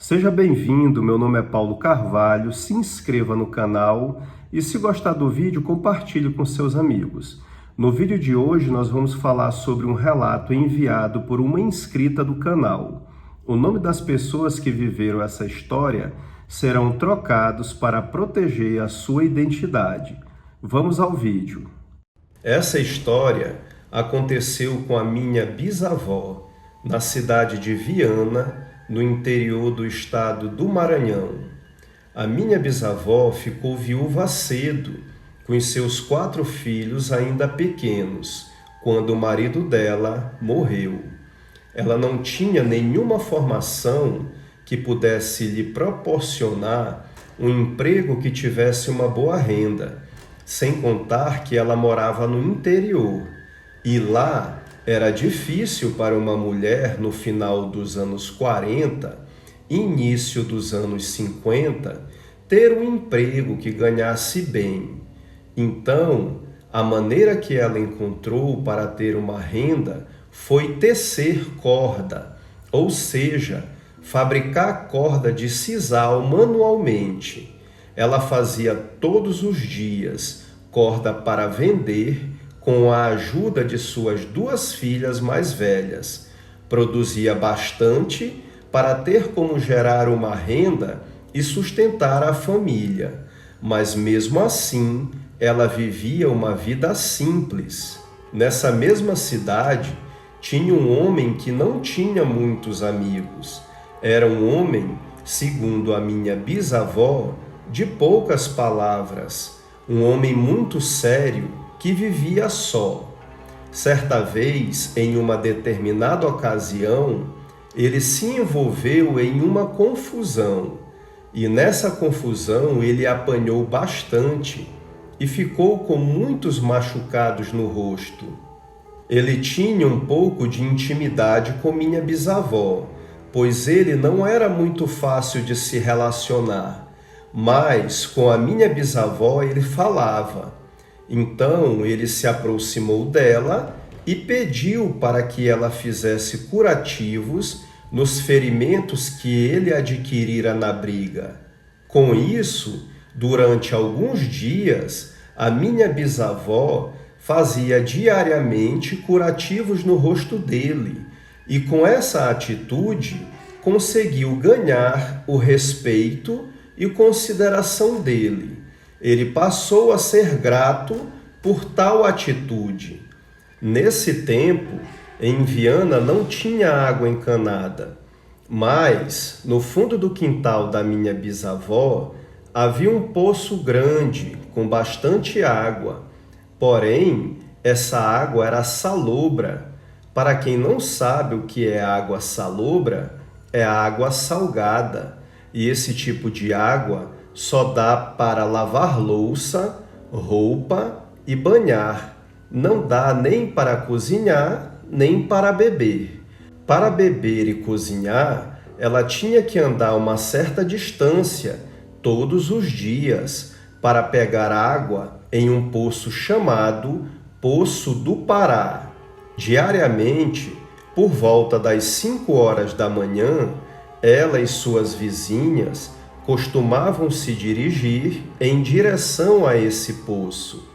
Seja bem-vindo, meu nome é Paulo Carvalho, se inscreva no canal e se gostar do vídeo, compartilhe com seus amigos. No vídeo de hoje nós vamos falar sobre um relato enviado por uma inscrita do canal. O nome das pessoas que viveram essa história serão trocados para proteger a sua identidade. Vamos ao vídeo. Essa história aconteceu com a minha bisavó, na cidade de Viana, no interior do estado do Maranhão. A minha bisavó ficou viúva cedo, com os seus 4 filhos ainda pequenos, quando o marido dela morreu. Ela não tinha nenhuma formação que pudesse lhe proporcionar um emprego que tivesse uma boa renda, sem contar que ela morava no interior, e lá era difícil para uma mulher no final dos anos 40, início dos anos 50, ter um emprego que ganhasse bem. Então, a maneira que ela encontrou para ter uma renda foi tecer corda, ou seja, fabricar corda de sisal manualmente. Ela fazia todos os dias corda para vender, com a ajuda de suas 2 filhas mais velhas. Produzia bastante para ter como gerar uma renda e sustentar a família. Mas mesmo assim, ela vivia uma vida simples. Nessa mesma cidade, tinha um homem que não tinha muitos amigos. Era um homem, segundo a minha bisavó, de poucas palavras. Um homem muito sério, que vivia só. Certa vez, em uma determinada ocasião, ele se envolveu em uma confusão, e nessa confusão ele apanhou bastante e ficou com muitos machucados no rosto. Ele tinha um pouco de intimidade com minha bisavó, pois ele não era muito fácil de se relacionar, mas com a minha bisavó ele falava. Então ele se aproximou dela e pediu para que ela fizesse curativos nos ferimentos que ele adquirira na briga. Com isso, durante alguns dias, a minha bisavó fazia diariamente curativos no rosto dele e com essa atitude conseguiu ganhar o respeito e consideração dele. Ele passou a ser grato por tal atitude. Nesse tempo, em Viana não tinha água encanada, mas no fundo do quintal da minha bisavó havia um poço grande com bastante água. Porém, essa água era salobra. Para quem não sabe o que é água salobra, é água salgada. E esse tipo de água só dá para lavar louça, roupa e banhar. Não dá nem para cozinhar, nem para beber. Para beber e cozinhar, ela tinha que andar uma certa distância, todos os dias, para pegar água em um poço chamado Poço do Pará. Diariamente, por volta das 5 horas da manhã, ela e suas vizinhas costumavam se dirigir em direção a esse poço.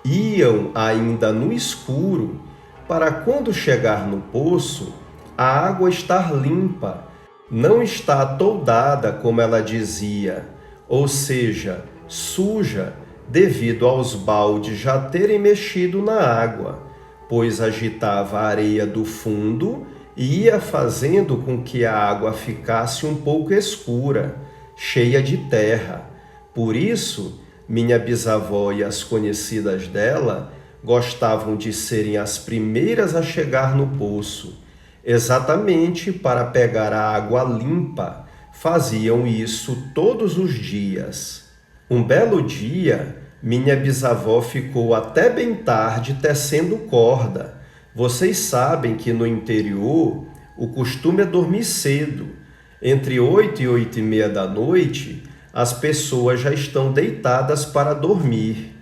Iam ainda no escuro, para quando chegar no poço, a água estar limpa, não está atoldada, como ela dizia, ou seja, suja, devido aos baldes já terem mexido na água, pois agitava a areia do fundo e ia fazendo com que a água ficasse um pouco escura, cheia de terra. Por isso, minha bisavó e as conhecidas dela gostavam de serem as primeiras a chegar no poço. Exatamente para pegar a água limpa, faziam isso todos os dias. Um belo dia, minha bisavó ficou até bem tarde tecendo corda. Vocês sabem que no interior o costume é dormir cedo. Entre 8 e 8 e meia da noite, as pessoas já estão deitadas para dormir.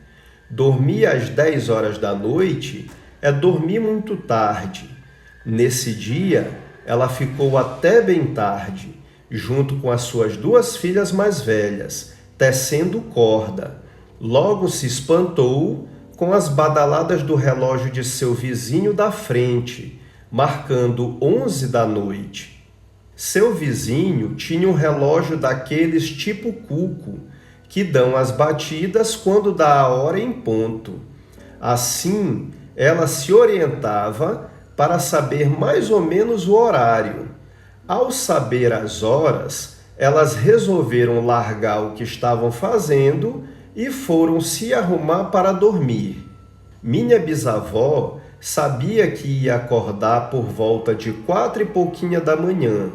Dormir às 10 horas da noite é dormir muito tarde. Nesse dia, ela ficou até bem tarde, junto com as suas 2 filhas mais velhas, tecendo corda. Logo se espantou com as badaladas do relógio de seu vizinho da frente, marcando 11 da noite. Seu vizinho tinha um relógio daqueles tipo cuco, que dão as batidas quando dá a hora em ponto. Assim, ela se orientava para saber mais ou menos o horário. Ao saber as horas, elas resolveram largar o que estavam fazendo e foram se arrumar para dormir. Minha bisavó sabia que ia acordar por volta de 4 e pouquinha da manhã,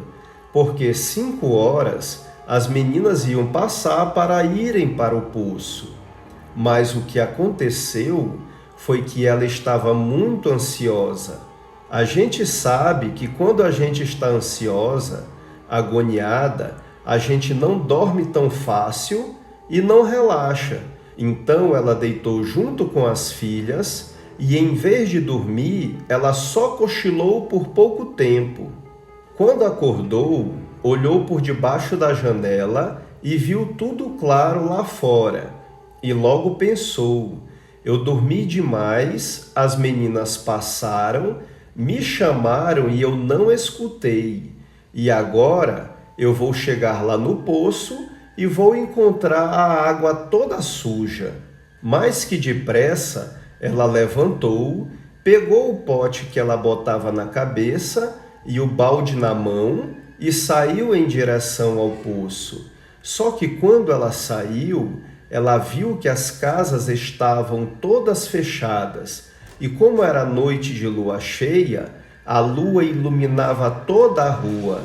porque 5 horas as meninas iam passar para irem para o poço. Mas o que aconteceu foi que ela estava muito ansiosa. A gente sabe que quando a gente está ansiosa, agoniada, a gente não dorme tão fácil e não relaxa. Então ela deitou junto com as filhas e, em vez de dormir, ela só cochilou por pouco tempo. Quando acordou, olhou por debaixo da janela e viu tudo claro lá fora. E logo pensou: eu dormi demais, as meninas passaram, me chamaram e eu não escutei. E agora eu vou chegar lá no poço e vou encontrar a água toda suja. Mais que depressa, ela levantou, pegou o pote que ela botava na cabeça e o balde na mão e saiu em direção ao poço. Só que quando ela saiu, ela viu que as casas estavam todas fechadas e, como era noite de lua cheia, a lua iluminava toda a rua,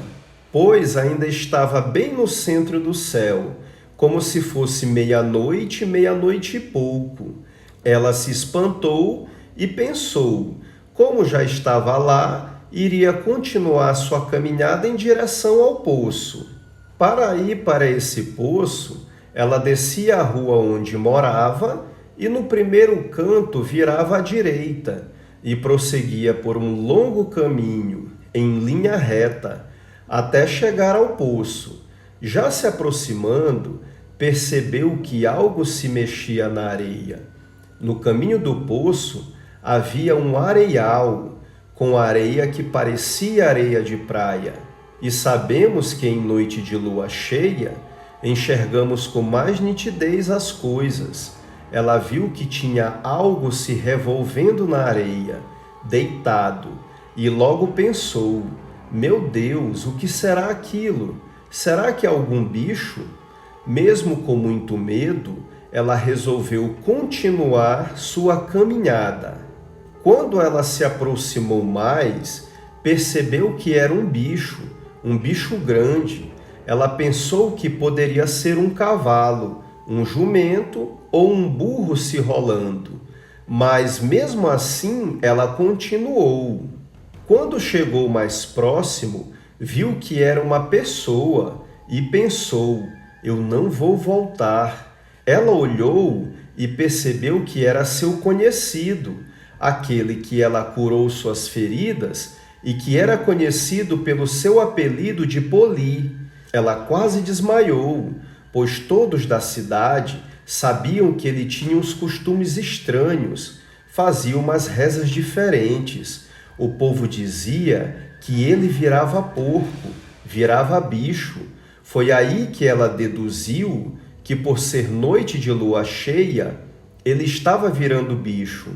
pois ainda estava bem no centro do céu, como se fosse meia-noite, meia-noite e pouco. Ela se espantou e pensou: como já estava lá, iria continuar sua caminhada em direção ao poço. Para ir para esse poço, ela descia a rua onde morava e no primeiro canto virava à direita e prosseguia por um longo caminho, em linha reta, até chegar ao poço. Já se aproximando, percebeu que algo se mexia na areia. No caminho do poço havia um areial, com areia que parecia areia de praia. E sabemos que em noite de lua cheia, enxergamos com mais nitidez as coisas. Ela viu que tinha algo se revolvendo na areia, deitado, e logo pensou: meu Deus, o que será aquilo? Será que é algum bicho? Mesmo com muito medo, ela resolveu continuar sua caminhada. Quando ela se aproximou mais, percebeu que era um bicho grande. Ela pensou que poderia ser um cavalo, um jumento ou um burro se rolando, mas mesmo assim ela continuou. Quando chegou mais próximo, viu que era uma pessoa e pensou: eu não vou voltar. Ela olhou e percebeu que era seu conhecido, aquele que ela curou suas feridas e que era conhecido pelo seu apelido de Poli. Ela quase desmaiou, pois todos da cidade sabiam que ele tinha uns costumes estranhos, fazia umas rezas diferentes. O povo dizia que ele virava porco, virava bicho. Foi aí que ela deduziu que, por ser noite de lua cheia, ele estava virando bicho.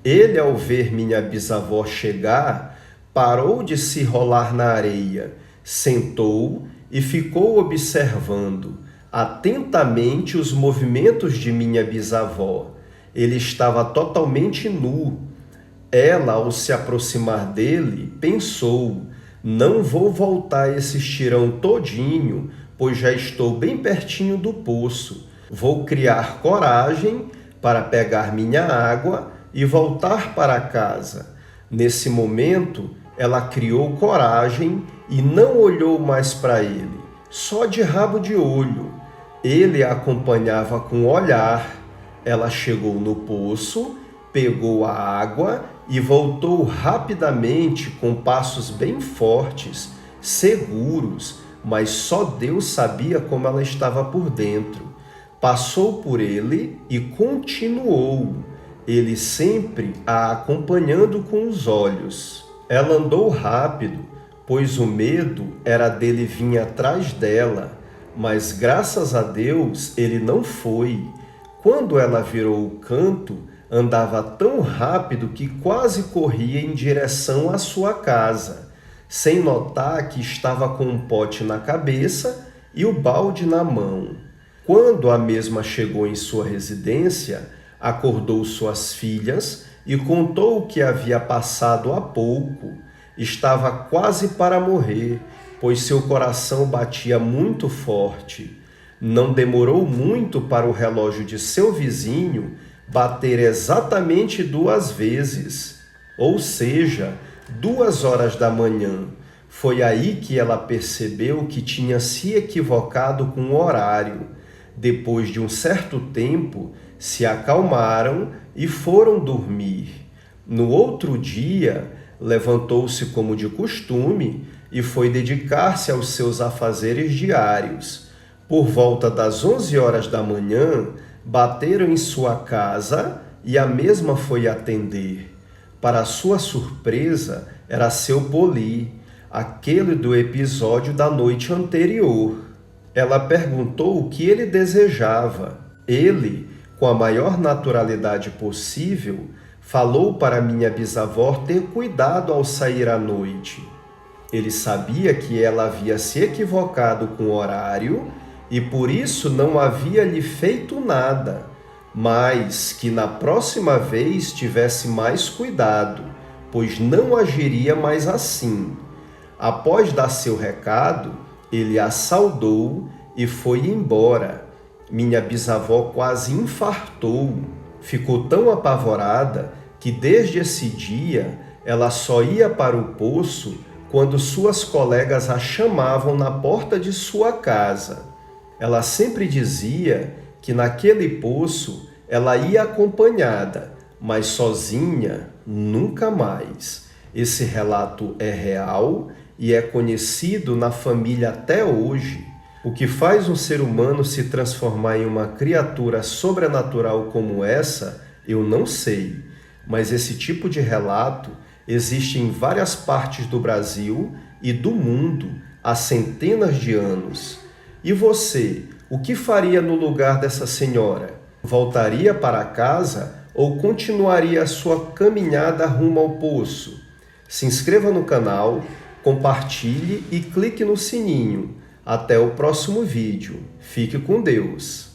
Ele, ao ver minha bisavó chegar, parou de se rolar na areia, sentou e ficou observando atentamente os movimentos de minha bisavó. Ele estava totalmente nu. Ela, ao se aproximar dele, pensou: não vou voltar esse estirão todinho, pois já estou bem pertinho do poço. Vou criar coragem para pegar minha água e voltar para casa. Nesse momento, ela criou coragem e não olhou mais para ele, só de rabo de olho. Ele a acompanhava com o olhar. Ela chegou no poço, pegou a água e voltou rapidamente com passos bem fortes, seguros, mas só Deus sabia como ela estava por dentro. Passou por ele e continuou, ele sempre a acompanhando com os olhos. Ela andou rápido, pois o medo era dele vir atrás dela, mas graças a Deus ele não foi. Quando ela virou o canto, andava tão rápido que quase corria em direção à sua casa, sem notar que estava com um pote na cabeça e o balde na mão. Quando a mesma chegou em sua residência, acordou suas filhas e contou o que havia passado há pouco. Estava quase para morrer, pois seu coração batia muito forte. Não demorou muito para o relógio de seu vizinho bater exatamente 2 vezes, ou seja, 2 horas da manhã. Foi aí que ela percebeu que tinha se equivocado com o horário. Depois de um certo tempo, se acalmaram e foram dormir. No outro dia, levantou-se como de costume e foi dedicar-se aos seus afazeres diários. Por volta das 11 horas da manhã, bateram em sua casa e a mesma foi atender. Para sua surpresa, era seu Poli, aquele do episódio da noite anterior. Ela perguntou o que ele desejava. Ele, com a maior naturalidade possível, falou para minha bisavó ter cuidado ao sair à noite. Ele sabia que ela havia se equivocado com o horário e por isso não havia lhe feito nada, mas que na próxima vez tivesse mais cuidado, pois não agiria mais assim. Após dar seu recado, ele a saudou e foi embora. Minha bisavó quase infartou. Ficou tão apavorada que desde esse dia ela só ia para o poço quando suas colegas a chamavam na porta de sua casa. Ela sempre dizia que naquele poço ela ia acompanhada, mas sozinha nunca mais. Esse relato é real e é conhecido na família até hoje. O que faz um ser humano se transformar em uma criatura sobrenatural como essa, eu não sei. Mas esse tipo de relato existe em várias partes do Brasil e do mundo há centenas de anos. E você, o que faria no lugar dessa senhora? Voltaria para casa ou continuaria a sua caminhada rumo ao poço? Se inscreva no canal, compartilhe e clique no sininho. Até o próximo vídeo. Fique com Deus!